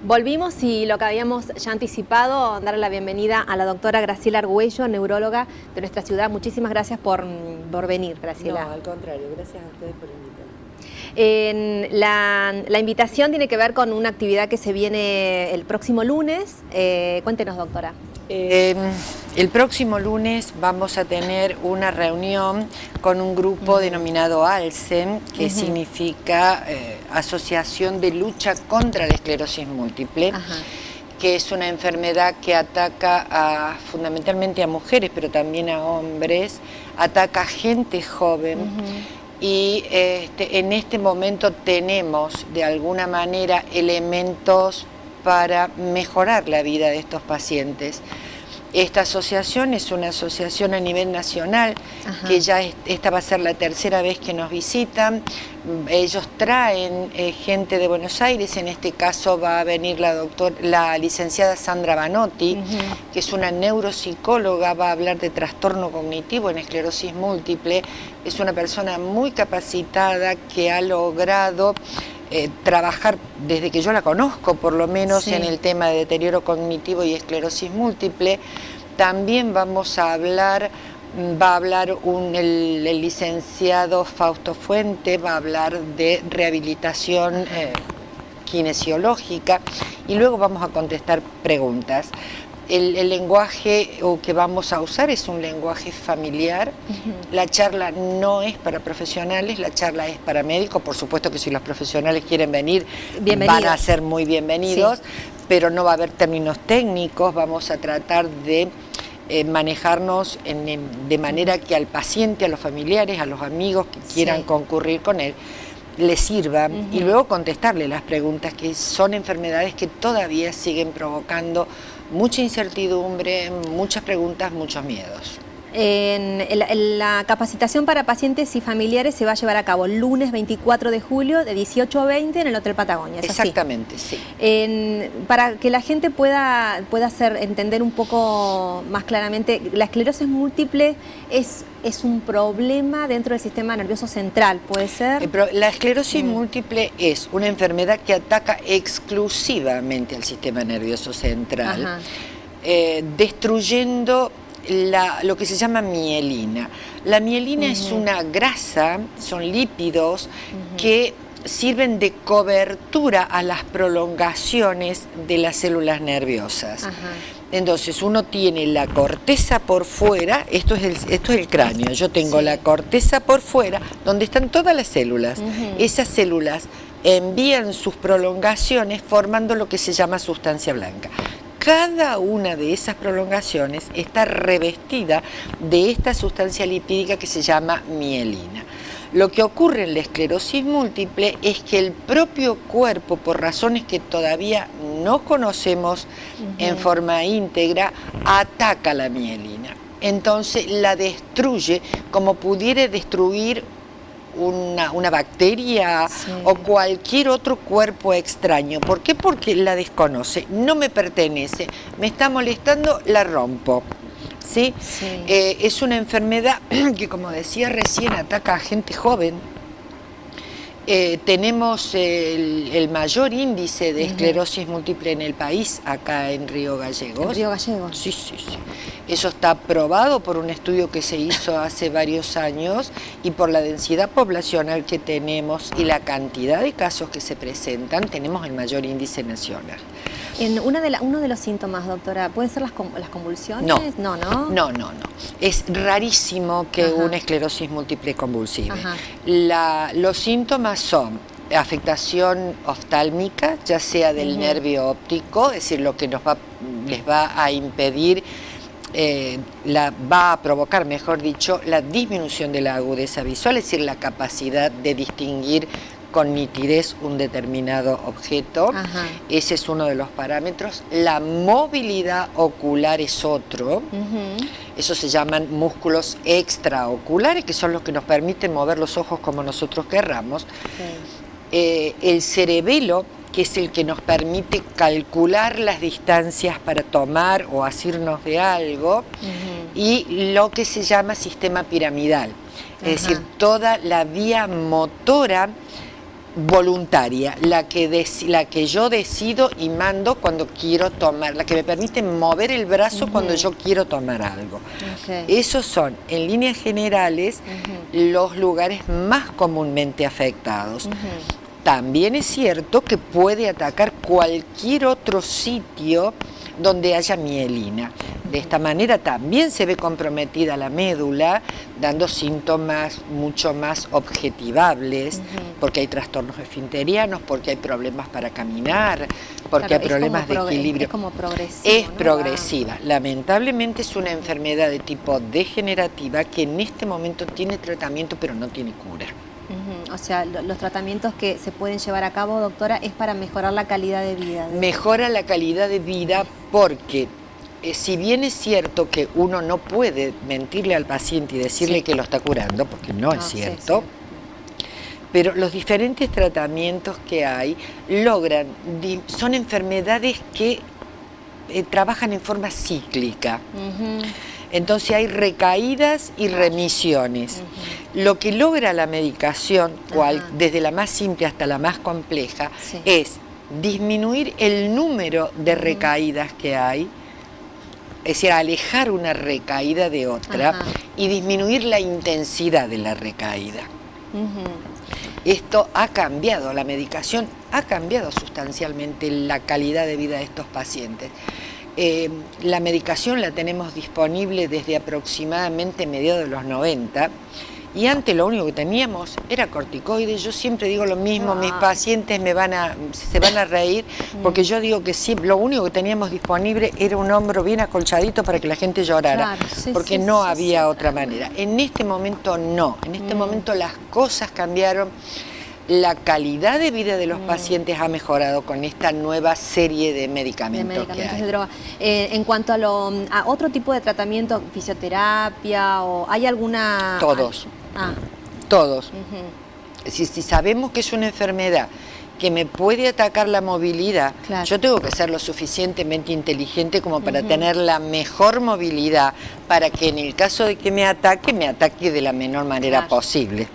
Volvimos y lo que habíamos ya anticipado, darle la bienvenida a la doctora Graciela Argüello, neuróloga de nuestra ciudad. Muchísimas gracias por venir, Graciela. No, al contrario, gracias a ustedes por invitarme. La invitación tiene que ver con una actividad que se viene el próximo lunes. Cuéntenos, doctora. El próximo lunes vamos a tener una reunión con un grupo denominado ALSEM, que significa Asociación de Lucha contra la Esclerosis Múltiple, que es una enfermedad que ataca fundamentalmente a mujeres, pero también a hombres, ataca a gente joven. Y en este momento tenemos de alguna manera elementos para mejorar la vida de estos pacientes. Esta asociación es una asociación a nivel nacional, que ya esta va a ser la tercera vez que nos visitan. Ellos traen gente de Buenos Aires, en este caso va a venir la licenciada Sandra Banotti, que es una neuropsicóloga, va a hablar de trastorno cognitivo en esclerosis múltiple. Es una persona muy capacitada que ha logrado trabajar, desde que yo la conozco por lo menos, en el tema de deterioro cognitivo y esclerosis múltiple. También vamos a hablar, va a hablar el licenciado Fausto Fuente, va a hablar de rehabilitación kinesiológica, y luego vamos a contestar preguntas. El lenguaje que vamos a usar es un lenguaje familiar. La charla no es para profesionales, la charla es para médicos. Por supuesto que si los profesionales quieren venir, van a ser muy bienvenidos, pero no va a haber términos técnicos. Vamos a tratar de manejarnos de manera que al paciente, a los familiares, a los amigos que quieran concurrir con él, les sirva, y luego contestarle las preguntas, que son enfermedades que todavía siguen provocando mucha incertidumbre, muchas preguntas, muchos miedos. La capacitación para pacientes y familiares se va a llevar a cabo el lunes 24 de julio de 18 a 20 en el Hotel Patagonia. ¿Es exactamente, así? Sí. Para que la gente pueda entender un poco más claramente, la esclerosis múltiple es un problema dentro del sistema nervioso central, ¿puede ser? La esclerosis múltiple es una enfermedad que ataca exclusivamente al sistema nervioso central, destruyendo lo que se llama mielina. La mielina es una grasa, son lípidos que sirven de cobertura a las prolongaciones de las células nerviosas. Entonces uno tiene la corteza por fuera, esto es el cráneo, yo tengo la corteza por fuera, donde están todas las células. Esas células envían sus prolongaciones formando lo que se llama sustancia blanca. Cada una de esas prolongaciones está revestida de esta sustancia lipídica que se llama mielina. Lo que ocurre en la esclerosis múltiple es que el propio cuerpo, por razones que todavía no conocemos en forma íntegra, ataca la mielina. Entonces la destruye como pudiera destruir una bacteria o cualquier otro cuerpo extraño. ¿Por qué? Porque la desconoce, no me pertenece, me está molestando, la rompo. ¿Sí? Es una enfermedad que, como decía recién, ataca a gente joven. Tenemos el mayor índice de esclerosis múltiple en el país, acá en Río Gallegos. ¿En Río Gallegos? Sí. Eso está probado por un estudio que se hizo hace varios años, y por la densidad poblacional que tenemos y la cantidad de casos que se presentan, tenemos el mayor índice nacional. Uno de los síntomas, doctora, ¿pueden ser las convulsiones? No. Es rarísimo que una esclerosis múltiple convulsive. Los síntomas son afectación oftálmica, ya sea del nervio óptico, es decir, lo que les va a impedir, va a provocar, mejor dicho, la disminución de la agudeza visual, es decir, la capacidad de distinguir con nitidez un determinado objeto. Ese es uno de los parámetros. La movilidad ocular es otro. Eso se llaman músculos extraoculares, que son los que nos permiten mover los ojos como nosotros querramos. El cerebelo, que es el que nos permite calcular las distancias para tomar o asirnos de algo, y lo que se llama sistema piramidal, es decir, toda la vía motora voluntaria, la que yo decido y mando cuando quiero tomar, la que me permite mover el brazo cuando yo quiero tomar algo. Esos son, en líneas generales, los lugares más comúnmente afectados. También es cierto que puede atacar cualquier otro sitio donde haya mielina. De esta manera también se ve comprometida la médula, dando síntomas mucho más objetivables, porque hay trastornos esfinterianos, porque hay problemas para caminar, porque hay problemas de equilibrio. Es como progresiva. Es progresiva. Lamentablemente es una enfermedad de tipo degenerativa que en este momento tiene tratamiento, pero no tiene cura. O sea, los tratamientos que se pueden llevar a cabo, doctora, es para mejorar la calidad de vida. Mejora la calidad de vida porque, si bien es cierto que uno no puede mentirle al paciente y decirle que lo está curando, porque no es cierto, pero los diferentes tratamientos que hay logran, son enfermedades que trabajan en forma cíclica. Entonces hay recaídas y remisiones. Lo que logra la medicación, desde la más simple hasta la más compleja, es disminuir el número de recaídas que hay, es decir, alejar una recaída de otra y disminuir la intensidad de la recaída. Esto ha cambiado, la medicación ha cambiado sustancialmente la calidad de vida de estos pacientes. La medicación la tenemos disponible desde aproximadamente mediados de los 90 y antes lo único que teníamos era corticoides. Yo siempre digo lo mismo, mis pacientes se van a reír porque yo digo que siempre, lo único que teníamos disponible era un hombro bien acolchadito para que la gente llorara, porque no había otra manera. En este momento no, en este momento las cosas cambiaron. La calidad de vida de los pacientes ha mejorado con esta nueva serie de medicamentos que hay. De droga. En cuanto a otro tipo de tratamiento, fisioterapia, o ¿hay alguna...? Todos. Todos. Si sabemos que es una enfermedad que me puede atacar la movilidad, yo tengo que ser lo suficientemente inteligente como para tener la mejor movilidad, para que en el caso de que me ataque de la menor manera posible.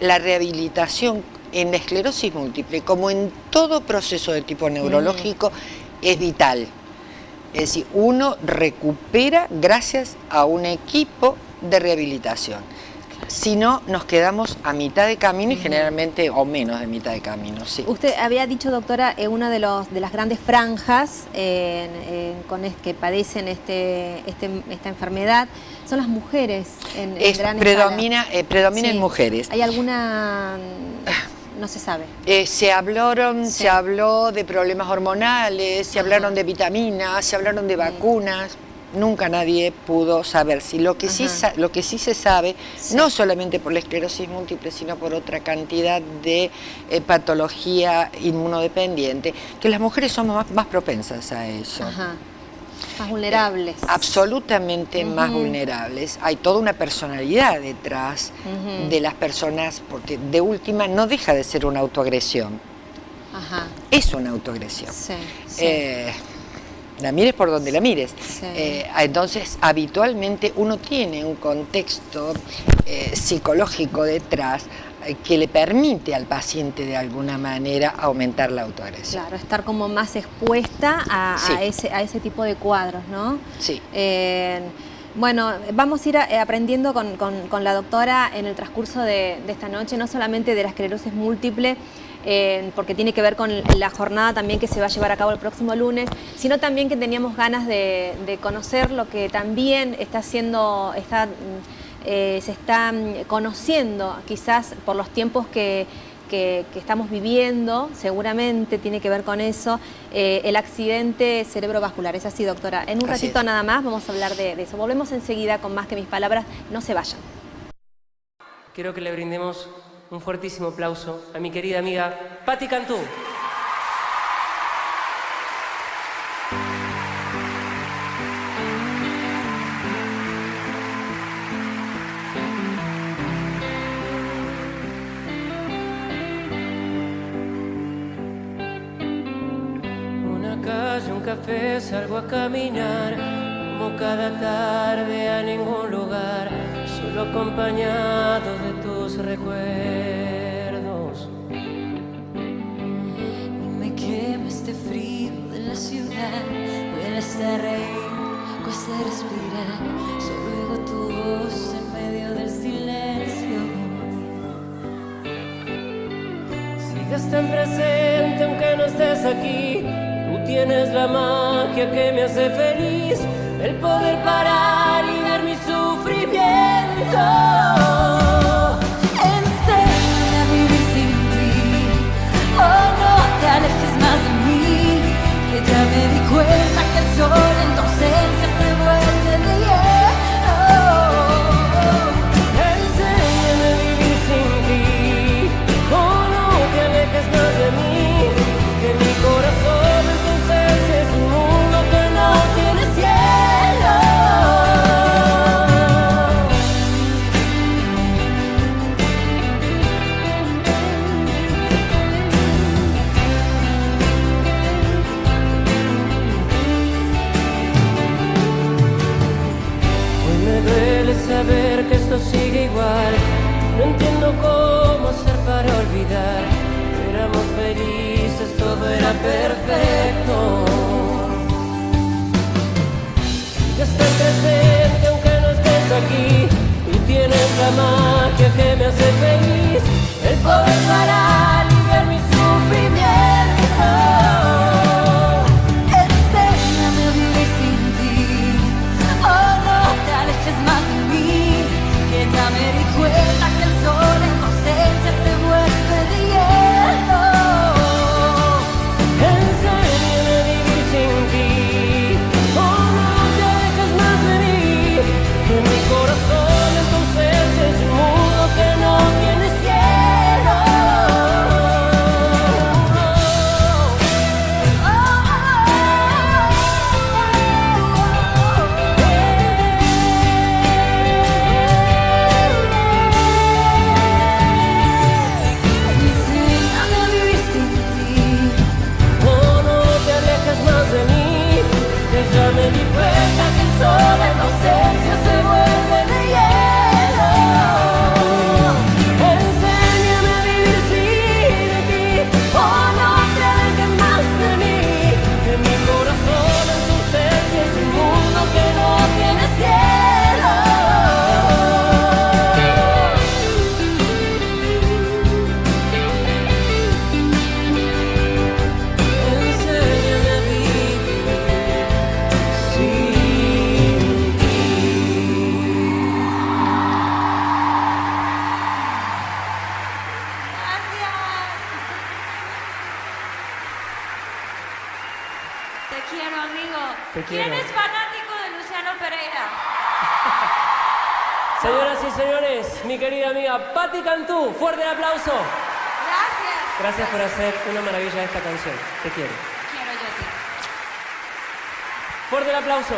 La rehabilitación en la esclerosis múltiple, como en todo proceso de tipo neurológico, es vital. Es decir, uno recupera gracias a un equipo de rehabilitación. Si no, nos quedamos a mitad de camino y generalmente, o menos de mitad de camino. Usted había dicho, doctora, una de las grandes franjas que padecen esta enfermedad son las mujeres en gran predomina en mujeres. ¿Hay alguna...? No se sabe. Se habló de problemas hormonales, se hablaron de vitaminas, se hablaron de vacunas. Nunca nadie pudo saber si lo que sí se sabe, no solamente por la esclerosis múltiple, sino por otra cantidad de patología inmunodependiente, que las mujeres somos más propensas a eso. Más vulnerables. Absolutamente más vulnerables. Hay toda una personalidad detrás de las personas, porque de última no deja de ser una autoagresión. Es una autoagresión. La mires por donde la mires. Entonces, habitualmente uno tiene un contexto psicológico detrás que le permite al paciente de alguna manera aumentar la autoagresión. Claro, estar como más expuesta a ese tipo de cuadros, ¿no? Sí. Bueno, vamos a ir aprendiendo con la doctora en el transcurso de esta noche, no solamente de la esclerosis múltiple, porque tiene que ver con la jornada también que se va a llevar a cabo el próximo lunes, sino también que teníamos ganas de conocer lo que también se está conociendo, quizás por los tiempos que estamos viviendo, seguramente tiene que ver con eso, el accidente cerebrovascular. ¿Es así, doctora? En un ratito nada más vamos a hablar de eso. Volvemos enseguida con Más que mis palabras. No se vayan. Quiero que le brindemos un fuertísimo aplauso a mi querida amiga Patti Cantú. Un café, salgo a caminar, como cada tarde a ningún lugar, solo acompañado de tus recuerdos. quema este frío de la ciudad. Cuesta reír, cuesta respirar. Solo oigo tu voz en medio del silencio. Sigues tan presente aunque no estés aquí. Tú tienes la magia que me hace feliz, el poder parar y ver mi sufrimiento. Enséñame a vivir sin ti. Oh, no te alejes más de mí, que ya me di cuenta que el sol en tu ausencia se vuelve de hielo. Enséñame a vivir sin ti. Oh, no te alejes más de mí, que mi corazón entonces es un mundo que no tiene cielo. Hoy me duele saber que esto sigue igual. No entiendo cómo hacer para olvidar. Éramos felices, todo era perfecto. Sigues tan presente aunque no estés aquí. Tú tienes la magia que me hace feliz, el poder parar y ver mi sufrimiento. Enséñame a vivir sin ti. Oh, no te alejes más de mí, que ya me di cuenta que el sol en tu ausencia se vuelve de hielo. Enséñame a vivir sin ti. Oh, no te alejes más de mí, que mi corazón entonces es un mundo que no tiene cielo. Enséñame a vivir sin ti. Oh, no te alejes más de mí, que ya me di cuenta que el sol en tu ausencia se vuelve de hielo. Enséñame a vivir sin ti. Oh, no te alejes más de mí, que mi corazón en tu ausencia es un mundo que no tiene cielo. Enséñame a vivir sin ti. Te quiero, amigo. Te ¿Quién quiero. es fanático de Luciano Pereira? Señoras y señores, mi querida amiga Patti Cantú, fuerte el aplauso. Gracias. Gracias por hacer una maravilla de esta canción. Te quiero. Quiero yo a ti. Fuerte el aplauso.